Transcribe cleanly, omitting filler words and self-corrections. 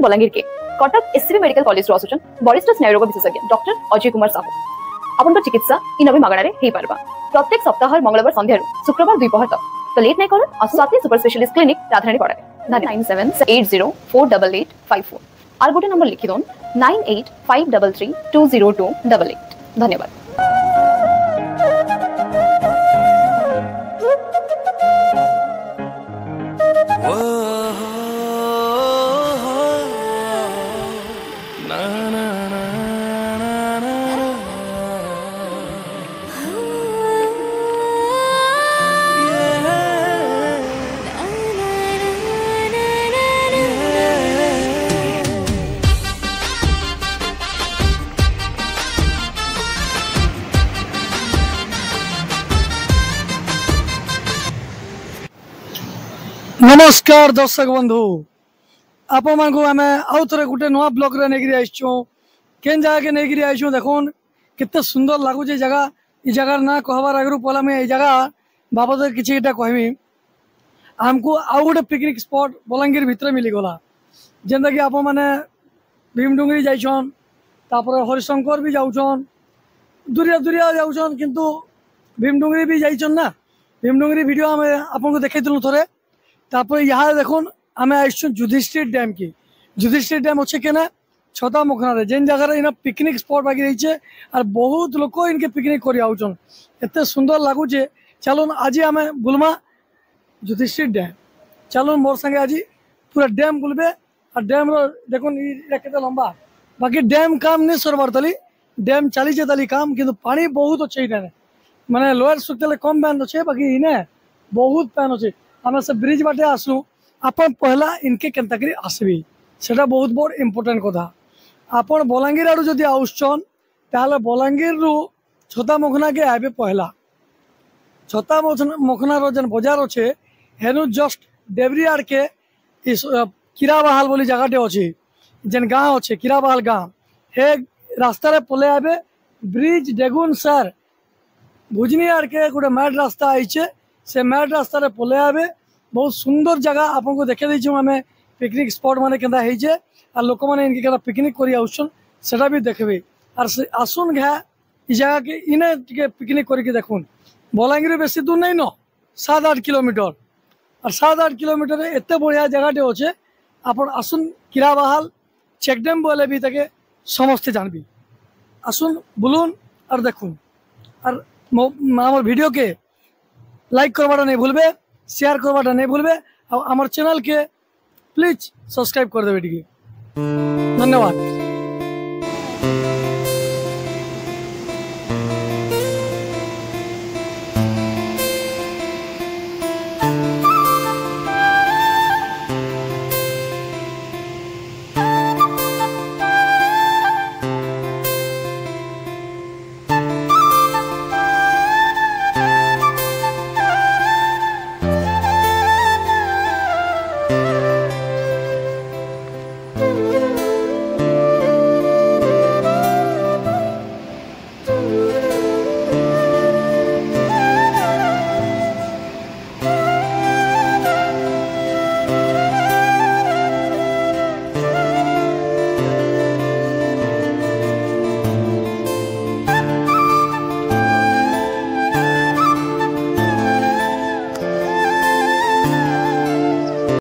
बलांगीर के Cuttack SCB medical college रो आसुचन वरिष्ठ स्नायुरोग विशेषज्ञ डॉक्टर अजय कुमार साहू आपन चिकित्सा इन मागणारे हे पारबा प्रत्येक सप्ताह मंगलवार संध्या शुक्रवार द्विपहर तक तो लेट नहीं करो आसुसाती सुपर स्पेशलिस्ट क्लिनिक राधारानी पड़ारे 9780488554 आर गोटे नंबर लिखि दोन 9853320288 धन्यवाद। नमस्कार दर्शक बंधु आपण मानक आम आउ थे गोटे नुआ ब्लॉक रे नेगिरी आइछो केन जगह के नेगिरी आइछो देखुन केते सुंदर लागुचे जगह ई जगह ना कहबार आगरु पहला मैं ई जगह बाबद किछटा कहबी हमको आउ गोटे पिकनिक स्पॉट बलांगीर भितर मिली गला जेंदा कि आपण माने भीमडुंगरी जाइछन तापर हरिशंकर भी जाउछन दूरिया दूरिया जाउछन किंतु भीमडुंगरी भी जाइछन ना भीमडुंगरी वीडियो हम आपन को देखैतलु थरे तापर यहाँ देखुन आम आसु युधिष्ठिर डैम की युधिष्ठिर डैम अच्छे केना छता मुखना जेन जगह इन पिकनिक स्पॉट बाकी रही और बहुत लोग इनके पिकनिक कर एत सुंदर लगुचे चलो आज आम बुलमा युधिष्ठिर डैम चलो मोर संगे आज पूरा डैम बुलबे और डैम देखुन के लंबा बाकी डैम काम नहीं सरबार तली डैम चली तली काम किंतु पानी बहुत अच्छे इन्हें माने लोअर सुखते कम पैन अच्छे बाकी इन्हें बहुत पैन अच्छे आम से ब्रिज बाटे आसू आपन पहला इनके केनता करी आसबी सेटा बहुत बड़ इम्पोर्टेंट कथा आपन बलांगीर आड़ू जदि आउछन ताहले बलांगीर रु छता मुखना के आबे पहला छता मुखना रो जन बाजार अच्छे हेनु जस्ट डेबरी आड़ के इस किराबाहाल बोली जगहटे अच्छे जेन गाँव अच्छे किराबाहाल गाँव हे रास्तार पले आबे ब्रिज डेगुन सर भुजनी आड़ के गोटे मैट रास्ता आईचे से मैट रास्तार पले आबे बहुत सुंदर जगह आपन को देखे देछो आमे पिकनिक स्पॉट माने केंदा हेजे आ लोक माने इनके केंदा पिकनिक करी आउछन सेटा भी देखबे और आसुन घा ई जगह के इने टिके पिकनिक करी के देखुन बलांगीर बेसी दूर नहीं न 7-8 किलोमीटर और 7-8 किलोमीटर एते बढ़िया जगहटे अच्छे आपन आसुन किराबाहाल चेकडैम बोले भी ताके समस्ते जानबी आसुन बुलुन और देखुन और आमार वीडियो के लाइक करवाटा नहीं भूलबे शेयर करवाटा नहीं भूलबे और आमार चैनल के प्लीज सब्सक्राइब कर देबे। धन्यवाद।